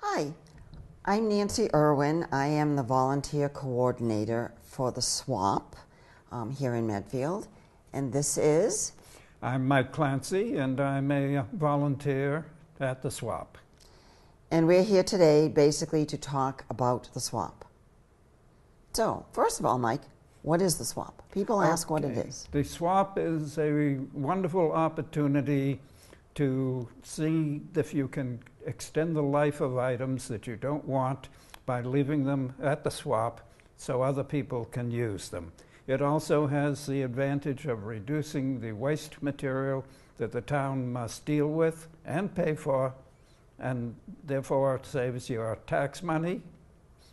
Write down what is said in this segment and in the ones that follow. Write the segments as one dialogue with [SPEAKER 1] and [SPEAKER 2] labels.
[SPEAKER 1] Hi, I'm Nancy Irwin. I am the volunteer coordinator for the swap here in Medfield, and this is...
[SPEAKER 2] I'm Mike Clancy, and I'm a volunteer at the swap.
[SPEAKER 1] And we're here today basically to talk about the swap. So, first of all, Mike, what is the swap? People ask what it is.
[SPEAKER 2] The swap is a wonderful opportunity to see if you can extend the life of items that you don't want by leaving them at the swap so other people can use them. It also has the advantage of reducing the waste material that the town must deal with and pay for, and therefore it saves your tax money,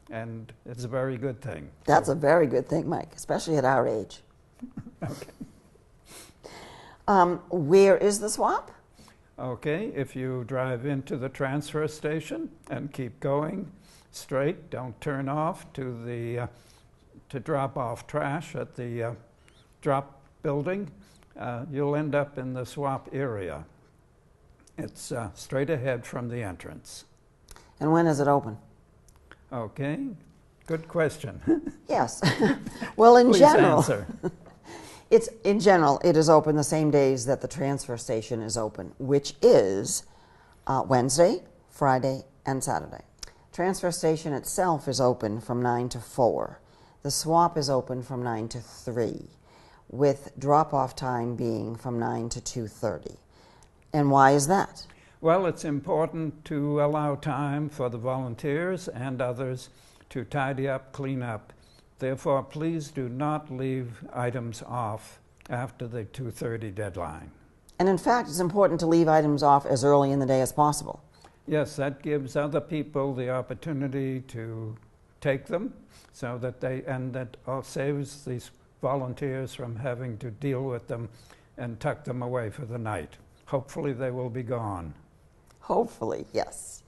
[SPEAKER 2] and it's a very good thing.
[SPEAKER 1] That's a very good thing, Mike, especially at our age.
[SPEAKER 2] Okay.
[SPEAKER 1] Where is the swap?
[SPEAKER 2] Okay, if you drive into the transfer station and keep going straight, don't turn off to drop off trash at the drop building, you'll end up in the swap area. It's straight ahead from the entrance.
[SPEAKER 1] And when is it open?
[SPEAKER 2] Okay, good question.
[SPEAKER 1] Yes. Well, in
[SPEAKER 2] Please
[SPEAKER 1] general,
[SPEAKER 2] answer.
[SPEAKER 1] in general, it is open the same days that the transfer station is open, which is Wednesday, Friday, and Saturday. Transfer station itself is open from 9 to 4. The swap is open from 9 to 3, with drop-off time being from 9 to 2:30. And why is that?
[SPEAKER 2] Well, it's important to allow time for the volunteers and others to tidy up, clean up. Therefore, please do not leave items off after the 2:30 deadline.
[SPEAKER 1] And in fact, it's important to leave items off as early in the day as possible.
[SPEAKER 2] Yes, that gives other people the opportunity to take them, so that that saves these volunteers from having to deal with them and tuck them away for the night. Hopefully they will be gone.
[SPEAKER 1] Hopefully, yes.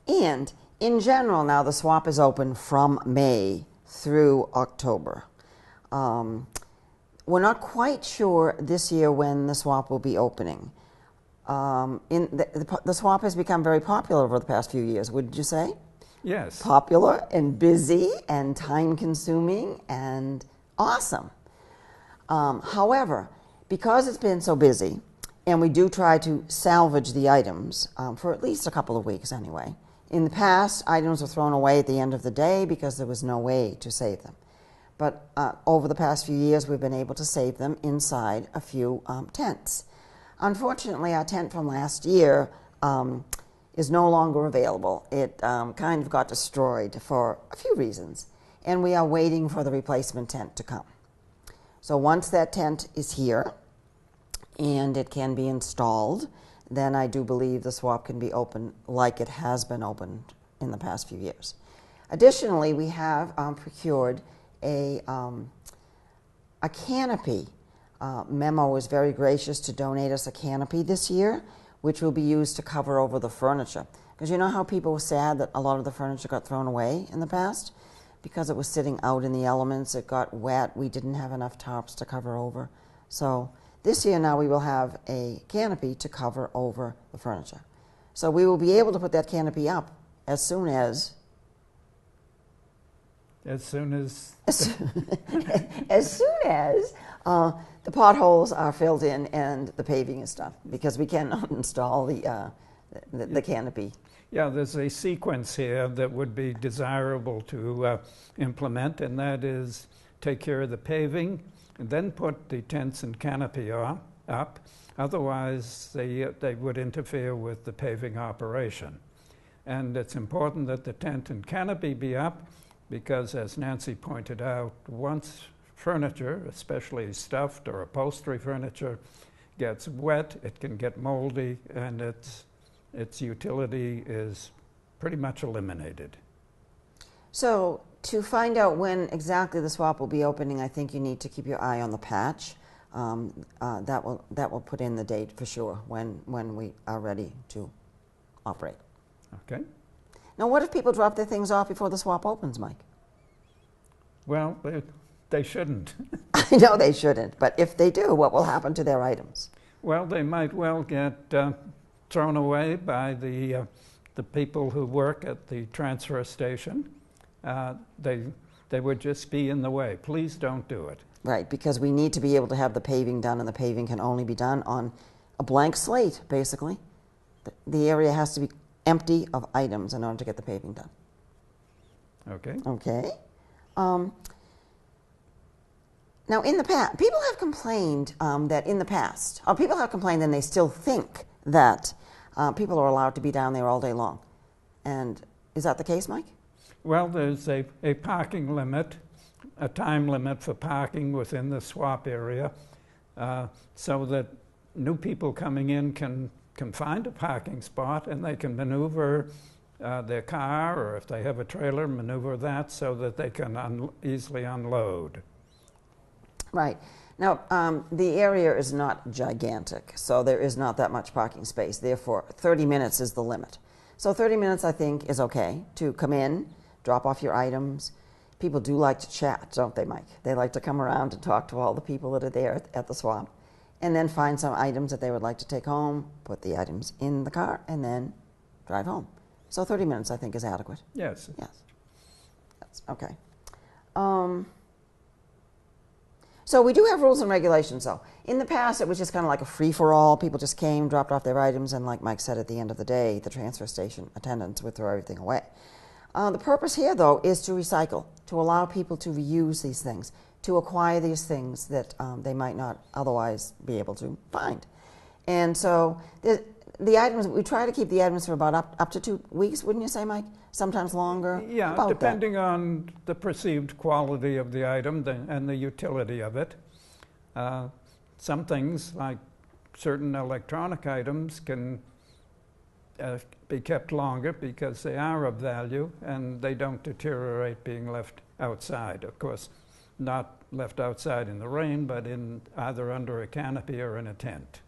[SPEAKER 1] And in general, now the swap is open from May through October. We're not quite sure this year when the swap will be opening. The swap has become very popular over the past few years, would you say?
[SPEAKER 2] Yes.
[SPEAKER 1] Popular and busy and time-consuming and awesome. However, because it's been so busy, and we do try to salvage the items for at least a couple of weeks anyway. In the past, items were thrown away at the end of the day because there was no way to save them. But over the past few years, we've been able to save them inside a few tents. Unfortunately, our tent from last year is no longer available. It kind of got destroyed for a few reasons, and we are waiting for the replacement tent to come. So once that tent is here and it can be installed, then I do believe the swap can be open like it has been opened in the past few years. Additionally, we have procured a canopy. Memo was very gracious to donate us a canopy this year, which will be used to cover over the furniture. Because you know how people were sad that a lot of the furniture got thrown away in the past? Because it was sitting out in the elements, it got wet, we didn't have enough tarps to cover over. So this year now we will have a canopy to cover over the furniture. So we will be able to put that canopy up as soon as...
[SPEAKER 2] As soon as
[SPEAKER 1] the potholes are filled in and the paving is done, because we cannot install the canopy.
[SPEAKER 2] Yeah, there's a sequence here that would be desirable to implement, and that is take care of the paving and then put the tents and canopy up. Otherwise, they would interfere with the paving operation. And it's important that the tent and canopy be up because, as Nancy pointed out, once furniture, especially stuffed or upholstery furniture, gets wet, it can get moldy, and its utility is pretty much eliminated.
[SPEAKER 1] So to find out when exactly the swap will be opening, I think you need to keep your eye on the patch. That will put in the date for sure when we are ready to operate.
[SPEAKER 2] Okay.
[SPEAKER 1] Now, what if people drop their things off before the swap opens, Mike?
[SPEAKER 2] Well, they shouldn't.
[SPEAKER 1] I know they shouldn't, but if they do, what will happen to their items?
[SPEAKER 2] Well, they might well get thrown away by the the people who work at the transfer station, they would just be in the way. Please don't do it.
[SPEAKER 1] Right, because we need to be able to have the paving done, and the paving can only be done on a blank slate, basically. The area has to be empty of items in order to get the paving done.
[SPEAKER 2] Okay.
[SPEAKER 1] Okay. Now, in the past, people have complained that in the past, or people have complained and they still think that people are allowed to be down there all day long. And is that the case, Mike?
[SPEAKER 2] Well, there's a parking limit, a time limit for parking within the swap area, so that new people coming in can find a parking spot and they can maneuver their car, or if they have a trailer, maneuver that so that they can easily unload.
[SPEAKER 1] Right. Now, the area is not gigantic, so there is not that much parking space. Therefore, 30 minutes is the limit. So 30 minutes, I think, is okay to come in, drop off your items. People do like to chat, don't they, Mike? They like to come around and talk to all the people that are there at the swap, and then find some items that they would like to take home, put the items in the car, and then drive home. So 30 minutes, I think, is adequate.
[SPEAKER 2] Yes.
[SPEAKER 1] Yes. That's okay. So we do have rules and regulations, though. In the past, it was just kind of like a free-for-all. People just came, dropped off their items, and like Mike said, at the end of the day, the transfer station attendants would throw everything away. The purpose here, though, is to recycle, to allow people to reuse these things, to acquire these things that they might not otherwise be able to find. And so the items, we try to keep the items for about up to 2 weeks, wouldn't you say, Mike? Sometimes longer?
[SPEAKER 2] Yeah,
[SPEAKER 1] about
[SPEAKER 2] depending
[SPEAKER 1] that.
[SPEAKER 2] on the perceived quality of the item and the utility of it. Some things, like certain electronic items, can be kept longer because they are of value and they don't deteriorate being left outside. Of course, not left outside in the rain, but in either under a canopy or in a tent.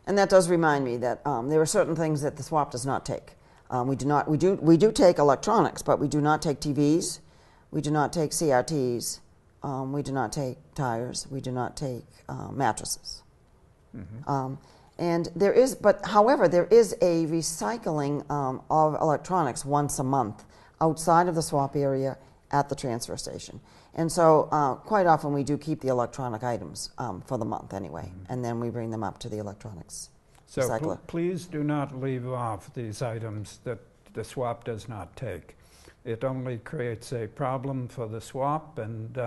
[SPEAKER 1] And that does remind me that there are certain things that the swap does not take. We do take electronics, but we do not take TVs. We do not take CRTs. We do not take tires. We do not take mattresses. Mm-hmm. And there is, however, there is a recycling of electronics once a month outside of the swap area at the transfer station. And so quite often we do keep the electronic items for the month anyway, mm-hmm. and then we bring them up to the electronics recycler.
[SPEAKER 2] So please do not leave off these items that the swap does not take. It only creates a problem for the swap, and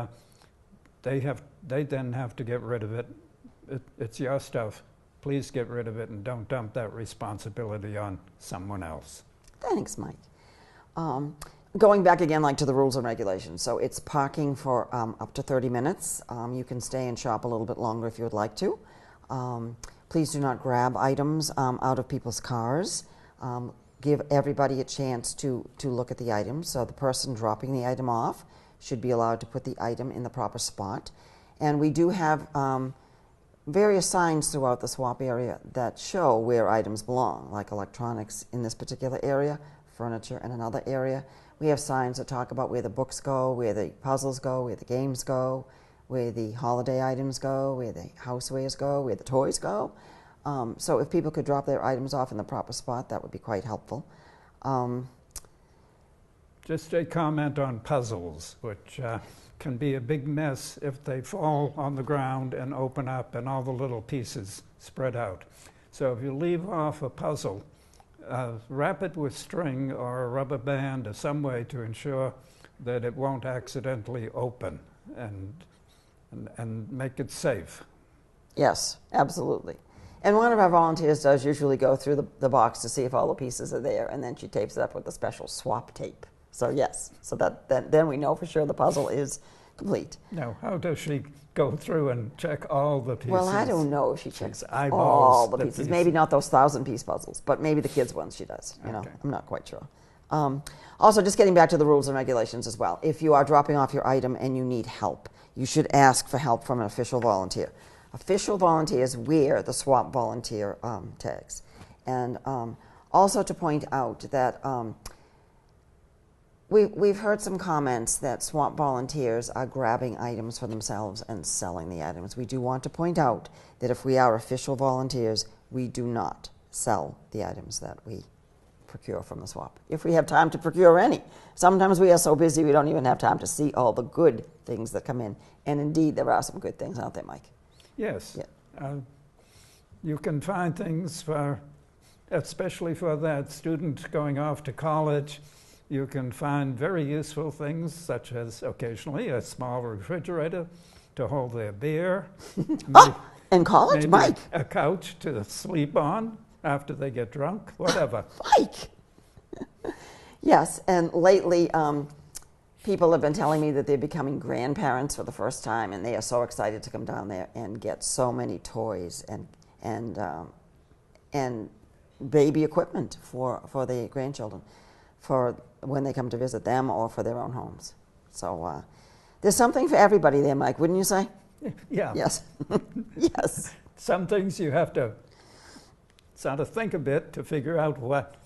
[SPEAKER 2] they then have to get rid of it. It's your stuff. Please get rid of it and don't dump that responsibility on someone else.
[SPEAKER 1] Thanks, Mike. Going back again, like to the rules and regulations. So it's parking for up to 30 minutes. You can stay and shop a little bit longer if you would like to. Please do not grab items out of people's cars. Give everybody a chance to look at the item. So the person dropping the item off should be allowed to put the item in the proper spot. And we do have various signs throughout the swap area that show where items belong, like electronics in this particular area, furniture in another area. We have signs that talk about where the books go, where the puzzles go, where the games go, where the holiday items go, where the housewares go, where the toys go. So if people could drop their items off in the proper spot, that would be quite helpful.
[SPEAKER 2] Just a comment on puzzles, which can be a big mess if they fall on the ground and open up and all the little pieces spread out. So if you leave off a puzzle, wrap it with string or a rubber band or some way to ensure that it won't accidentally open, and make it safe.
[SPEAKER 1] Yes, absolutely. And one of our volunteers does usually go through the box to see if all the pieces are there, and then she tapes it up with a special swap tape. So yes, so then we know for sure the puzzle is complete.
[SPEAKER 2] Now, how does she go through and check all the pieces?
[SPEAKER 1] Well, I don't know if she checks
[SPEAKER 2] eyeballs
[SPEAKER 1] all the pieces. Maybe not those 1,000-piece puzzles, but maybe the kids' ones she does. You know, I'm not quite sure. Also, just getting back to the rules and regulations as well. If you are dropping off your item and you need help, you should ask for help from an official volunteer. Official volunteers wear the swap volunteer tags. And also to point out that we've heard some comments that swap volunteers are grabbing items for themselves and selling the items. We do want to point out that if we are official volunteers, we do not sell the items that we procure from the swap, if we have time to procure any. Sometimes we are so busy we don't even have time to see all the good things that come in. And indeed, there are some good things, aren't there, Mike?
[SPEAKER 2] Yes.
[SPEAKER 1] Yeah.
[SPEAKER 2] You can find things for, especially for that student going off to college, you can find very useful things, such as occasionally a small refrigerator to hold their beer.
[SPEAKER 1] In college,
[SPEAKER 2] maybe
[SPEAKER 1] Mike?
[SPEAKER 2] A couch to sleep on after they get drunk, whatever.
[SPEAKER 1] Mike! Yes, and lately people have been telling me that they're becoming grandparents for the first time, and they are so excited to come down there and get so many toys and baby equipment for the grandchildren, for when they come to visit them or for their own homes. So there's something for everybody there, Mike, wouldn't you say?
[SPEAKER 2] Yeah.
[SPEAKER 1] Yes. Yes.
[SPEAKER 2] Some things you have to sort of think a bit to figure out what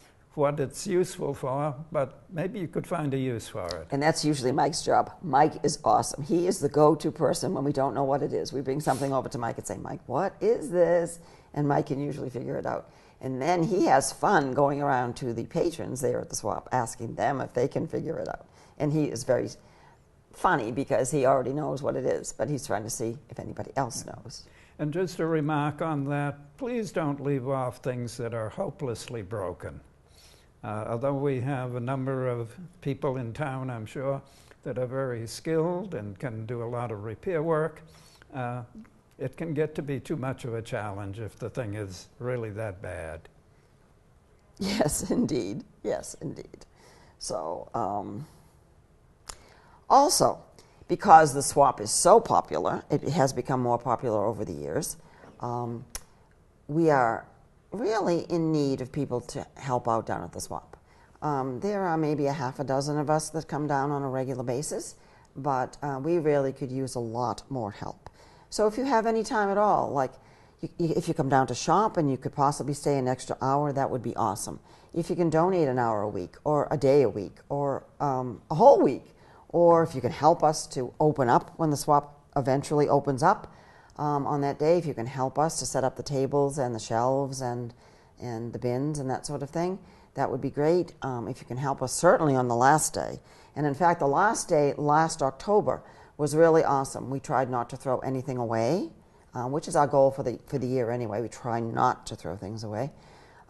[SPEAKER 2] it's useful for, but maybe you could find a use for it.
[SPEAKER 1] And that's usually Mike's job. Mike is awesome. He is the go-to person when we don't know what it is. We bring something over to Mike and say, Mike, what is this? And Mike can usually figure it out. And then he has fun going around to the patrons there at the swap, asking them if they can figure it out. And he is very funny because he already knows what it is, but he's trying to see if anybody else knows.
[SPEAKER 2] And just a remark on that, please don't leave off things that are hopelessly broken. Although we have a number of people in town, I'm sure, that are very skilled and can do a lot of repair work, it can get to be too much of a challenge if the thing is really that bad.
[SPEAKER 1] Yes, indeed. Yes, indeed. So, also, because the swap is so popular, it has become more popular over the years, we are really in need of people to help out down at the swap. There are maybe a half a dozen of us that come down on a regular basis, but we really could use a lot more help. So if you have any time at all, like if you come down to shop and you could possibly stay an extra hour, that would be awesome. If you can donate an hour a week or a day a week or a whole week, or if you can help us to open up when the swap eventually opens up on that day, if you can help us to set up the tables and the shelves and the bins and that sort of thing, that would be great. If you can help us certainly on the last day. And in fact, the last day, last October, was really awesome. We tried not to throw anything away, which is our goal for the year anyway. We try not to throw things away.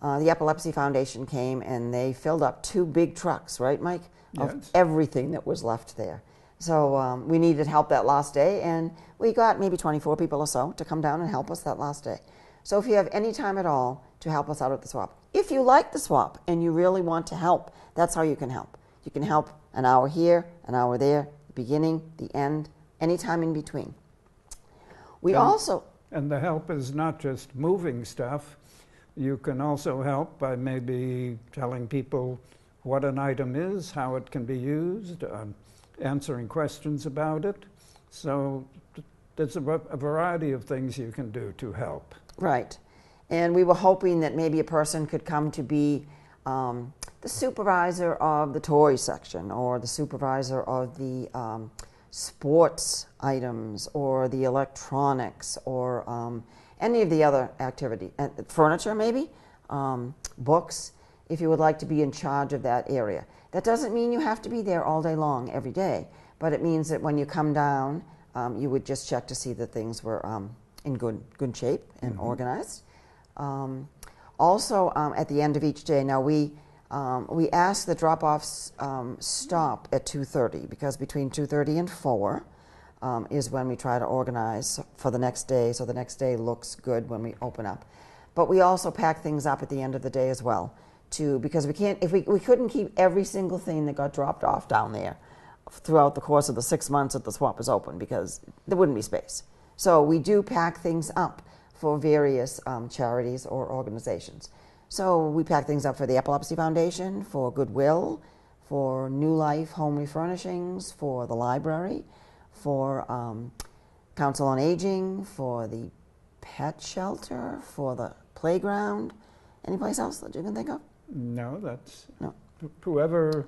[SPEAKER 1] The Epilepsy Foundation came and they filled up 2 big trucks, right, Mike? Of
[SPEAKER 2] Yes.
[SPEAKER 1] everything that was left there. So we needed help that last day, and we got maybe 24 people or so to come down and help us that last day. So if you have any time at all to help us out at the swap, if you like the swap and you really want to help, that's how you can help. You can help an hour here, an hour there, the beginning, the end, any time in between. We also...
[SPEAKER 2] And the help is not just moving stuff. You can also help by maybe telling people what an item is, how it can be used, answering questions about it. So there's a variety of things you can do to help.
[SPEAKER 1] Right. And we were hoping that maybe a person could come to be the supervisor of the toy section, or the supervisor of the sports items, or the electronics, or any of the other activity, furniture maybe, books, if you would like to be in charge of that area. That doesn't mean you have to be there all day long every day, but it means that when you come down, you would just check to see that things were in good shape and organized. Also, at the end of each day, now we ask the drop-offs stop at 2:30, because between 2:30 and 4 is when we try to organize for the next day, so the next day looks good when we open up. But we also pack things up at the end of the day as well, too, because we can't, if we couldn't keep every single thing that got dropped off down there throughout the course of the 6 months that the swap is open, because there wouldn't be space. So we do pack things up for various charities or organizations. So we pack things up for the Epilepsy Foundation, for Goodwill, for New Life Home Refurnishings, for the library, for Council on Aging, for the pet shelter, for the playground. Any place else that you can think of?
[SPEAKER 2] No, that's
[SPEAKER 1] No.
[SPEAKER 2] whoever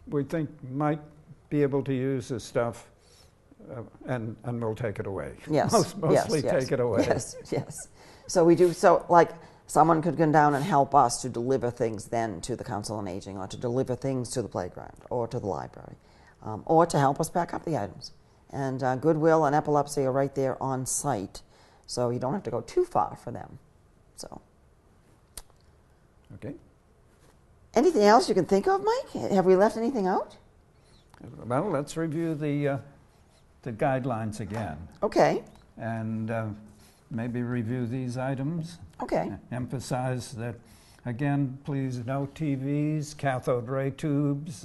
[SPEAKER 2] we think might be able to use this stuff, and we'll take it away.
[SPEAKER 1] Yes.
[SPEAKER 2] Mostly
[SPEAKER 1] yes,
[SPEAKER 2] take it away.
[SPEAKER 1] Yes, yes. So we do, so like someone could come down and help us to deliver things then to the Council on Aging, or to deliver things to the playground, or to the library, or to help us pack up the items. And Goodwill and Epilepsy are right there on site, so you don't have to go too far for them. So,
[SPEAKER 2] Okay.
[SPEAKER 1] anything else you can think of, Mike? Have we left anything out?
[SPEAKER 2] Well, let's review the guidelines again,
[SPEAKER 1] Okay.
[SPEAKER 2] and maybe review these items.
[SPEAKER 1] Okay.
[SPEAKER 2] Emphasize that, again, please, no TVs, cathode ray tubes.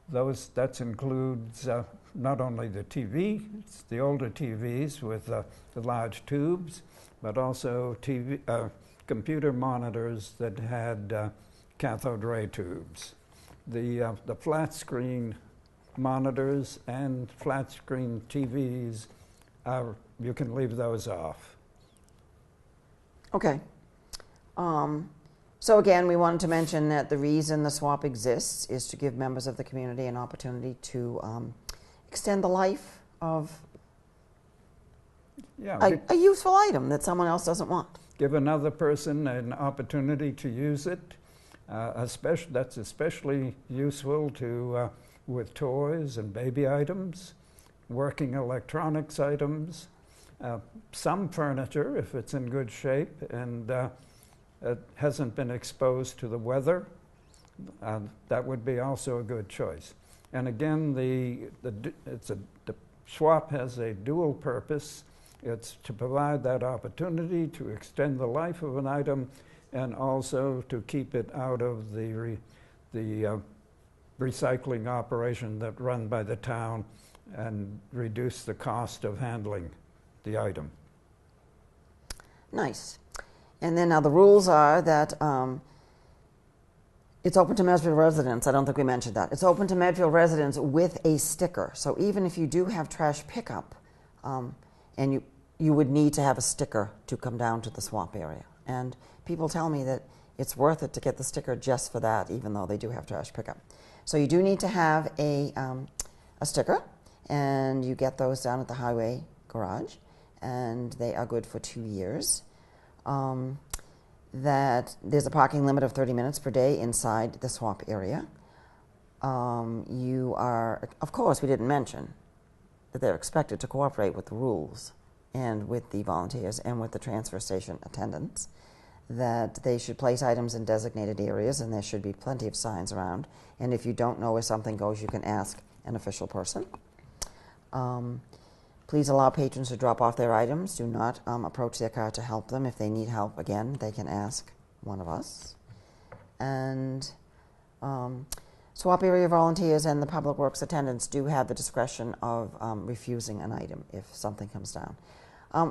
[SPEAKER 2] That includes not only the TV, it's the older TVs with the large tubes, but also computer monitors that had cathode ray tubes. The flat screen monitors and flat screen TVs, you can leave those off.
[SPEAKER 1] Okay. So again, we wanted to mention that the reason the swap exists is to give members of the community an opportunity to extend the life of a useful item that someone else doesn't want.
[SPEAKER 2] Give another person an opportunity to use it. That's especially useful with toys and baby items, working electronics items, some furniture if it's in good shape and it hasn't been exposed to the weather. That would be also a good choice. And again, the swap has a dual purpose. It's to provide that opportunity to extend the life of an item, and also to keep it out of the recycling operation that's run by the town, and reduce the cost of handling the item.
[SPEAKER 1] Nice. And then now the rules are that it's open to Medfield residents. I don't think we mentioned that. It's open to Medfield residents with a sticker. So even if you do have trash pickup, and you would need to have a sticker to come down to the swap area. And people tell me that it's worth it to get the sticker just for that, even though they do have trash pickup. So you do need to have a sticker, and you get those down at the highway garage, and they are good for 2 years. That there's a parking limit of 30 minutes per day inside the swap area. You are, of course, we didn't mention that they're expected to cooperate with the rules and with the volunteers and with the transfer station attendants, that they should place items in designated areas, and there should be plenty of signs around. And if you don't know where something goes, you can ask an official person. Please allow patrons to drop off their items. Do not approach their car to help them. If they need help, again, they can ask one of us. And swap area volunteers and the public works attendants do have the discretion of refusing an item if something comes down.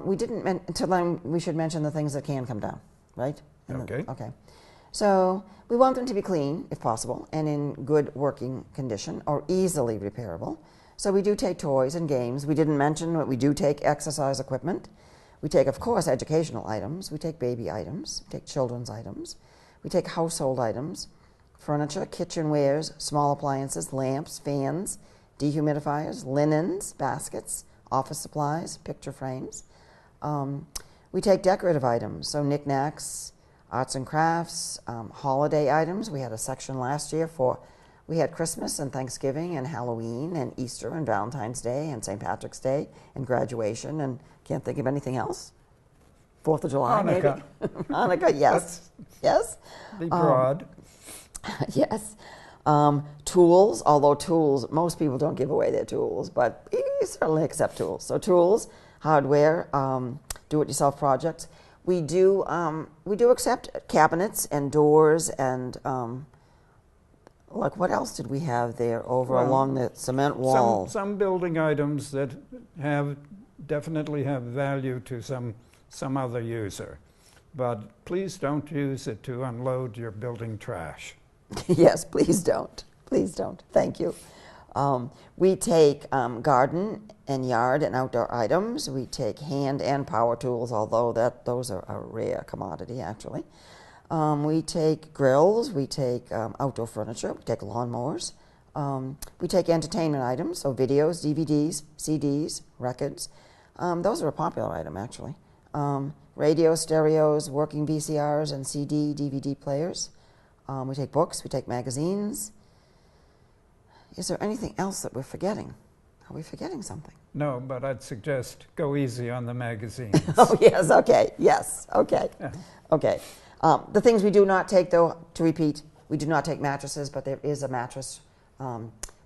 [SPEAKER 1] We didn't until then. We should mention the things that can come down, right?
[SPEAKER 2] Okay.
[SPEAKER 1] Okay. So we want them to be clean, if possible, and in good working condition or easily repairable. So we do take toys and games. We didn't mention, but we do take exercise equipment. We take, of course, educational items. We take baby items. We take children's items. We take household items, furniture, kitchenwares, small appliances, lamps, fans, dehumidifiers, linens, baskets, office supplies, picture frames. We take decorative items, so knickknacks, arts and crafts, holiday items. We had a section last year we had Christmas and Thanksgiving and Halloween and Easter and Valentine's Day and St. Patrick's Day and graduation, and can't think of anything else. 4th of July,
[SPEAKER 2] Hanukkah.
[SPEAKER 1] maybe? Hanukkah, yes. Yes.
[SPEAKER 2] Be broad.
[SPEAKER 1] Yes. Tools, although tools, most people don't give away their tools, but you certainly accept tools. So tools, hardware, do-it-yourself projects. We do accept cabinets and doors and like what else did we have there along the cement wall?
[SPEAKER 2] Some building items that definitely have value to some other user, but please don't use it to unload your building trash.
[SPEAKER 1] Yes, please don't. Please don't. Thank you. We take garden and yard and outdoor items. We take hand and power tools, although those are a rare commodity, actually. We take grills. We take outdoor furniture. We take lawnmowers. We take entertainment items, so videos, DVDs, CDs, records. Those are a popular item, actually. Radio, stereos, working VCRs, and CD, DVD players. We take books, we take magazines. Is there anything else that we're forgetting? Are we forgetting something?
[SPEAKER 2] No, but I'd suggest go easy on the magazines.
[SPEAKER 1] Oh, yes, okay, yes, okay, okay. The things we do not take, though, to repeat, we do not take mattresses, but there is a mattress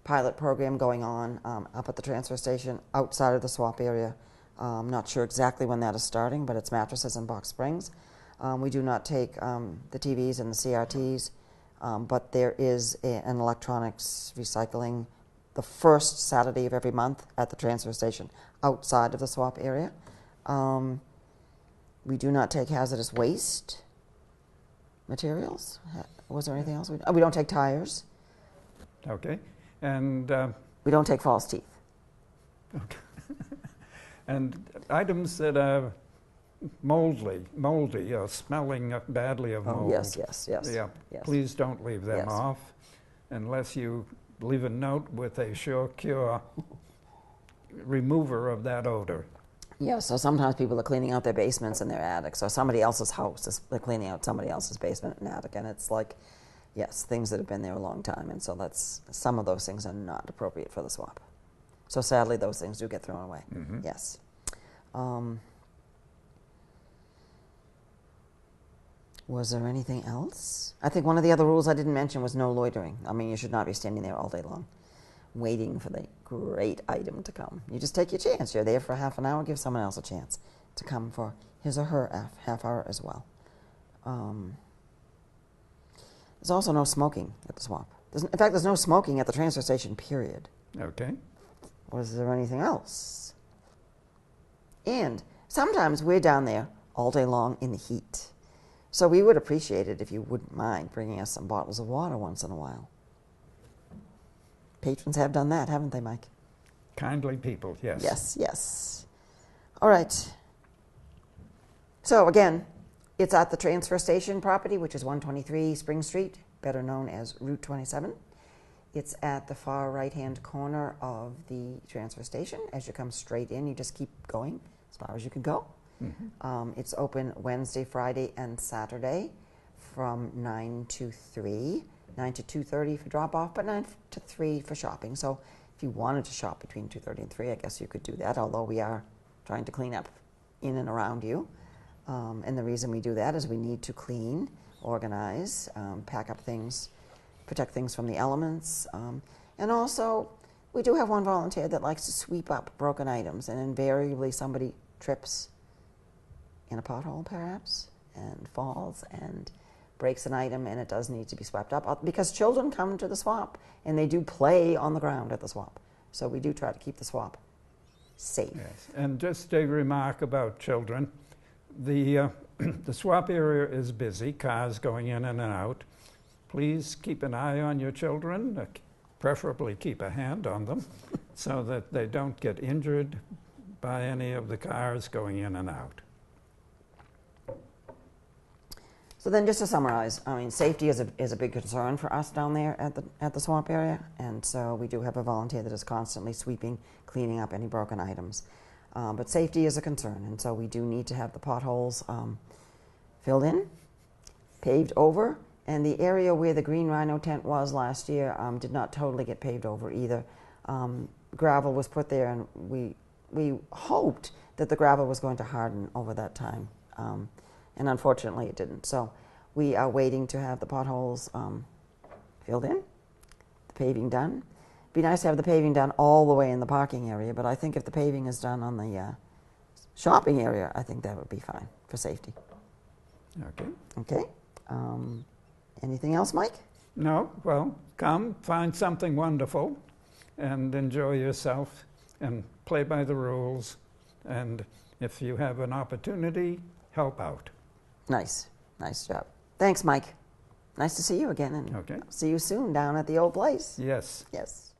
[SPEAKER 1] pilot program going on up at the transfer station outside of the swap area. Not sure exactly when that is starting, but it's mattresses in Box Springs. We do not take the TVs and the CRTs, but there is an electronics recycling the first Saturday of every month at the transfer station outside of the swap area. We do not take hazardous waste materials. Was there anything else? We don't take tires.
[SPEAKER 2] Okay. And
[SPEAKER 1] we don't take false teeth.
[SPEAKER 2] Okay. And items that are moldy or smelling badly of mold.
[SPEAKER 1] Yes, yes, yes.
[SPEAKER 2] Yeah.
[SPEAKER 1] Yes.
[SPEAKER 2] Please don't leave them
[SPEAKER 1] Yes.
[SPEAKER 2] off unless you leave a note with a sure cure remover of that odor.
[SPEAKER 1] Yeah, so sometimes people are cleaning out their basements and their attics, or somebody else's house. They're cleaning out somebody else's basement and attic, and it's like, yes, things that have been there a long time, and so some of those things are not appropriate for the swap. So sadly, those things do get thrown away. Mm-hmm. Yes. Was there anything else? I think one of the other rules I didn't mention was no loitering. I mean, you should not be standing there all day long waiting for the great item to come. You just take your chance. You're there for half an hour, give someone else a chance to come for his or her half hour as well. There's also no smoking at the swap. In fact, there's no smoking at the transfer station, period.
[SPEAKER 2] Okay.
[SPEAKER 1] Was there anything else? And sometimes we're down there all day long in the heat. So we would appreciate it if you wouldn't mind bringing us some bottles of water once in a while. Patrons have done that, haven't they, Mike?
[SPEAKER 2] Kindly people, yes.
[SPEAKER 1] Yes, yes. All right. So again, it's at the transfer station property, which is 123 Spring Street, better known as Route 27. It's at the far right-hand corner of the transfer station. As you come straight in, you just keep going as far as you can go. Mm-hmm. It's open Wednesday, Friday, and Saturday from 9 to 3. 9 to 2:30 for drop-off, but 9 to 3 for shopping. So if you wanted to shop between 2:30 and 3, I guess you could do that, although we are trying to clean up in and around you. And the reason we do that is we need to clean, organize, pack up things, protect things from the elements. And also, we do have one volunteer that likes to sweep up broken items, and invariably somebody trips in a pothole, perhaps, and falls and breaks an item, and it does need to be swept up because children come to the swap and they do play on the ground at the swap. So we do try to keep the swap safe.
[SPEAKER 2] Yes. And just a remark about children. The swap area is busy, cars going in and out. Please keep an eye on your children, preferably keep a hand on them so that they don't get injured by any of the cars going in and out.
[SPEAKER 1] So then, just to summarize, I mean, safety is a big concern for us down there at the swamp area, and so we do have a volunteer that is constantly sweeping, cleaning up any broken items. But safety is a concern, and so we do need to have the potholes filled in, paved over, and the area where the Green Rhino tent was last year did not totally get paved over either. Gravel was put there, and we hoped that the gravel was going to harden over that time. And unfortunately it didn't. So we are waiting to have the potholes filled in, the paving done. It'd be nice to have the paving done all the way in the parking area, but I think if the paving is done on the shopping area, I think that would be fine for safety.
[SPEAKER 2] Okay.
[SPEAKER 1] Okay. Anything else, Mike?
[SPEAKER 2] No, well, come, find something wonderful and enjoy yourself and play by the rules. And if you have an opportunity, help out.
[SPEAKER 1] Nice. Nice job. Thanks, Mike. Nice to see you again, and
[SPEAKER 2] okay.
[SPEAKER 1] See you soon down at the old place.
[SPEAKER 2] Yes.
[SPEAKER 1] Yes.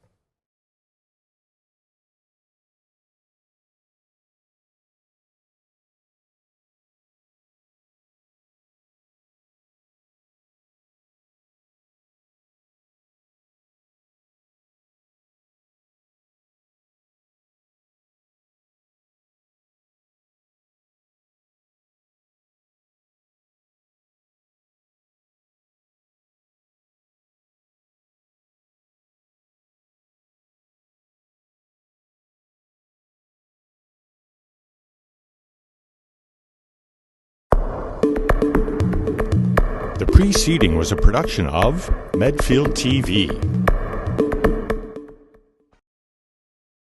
[SPEAKER 3] preceding was a production of Medfield TV.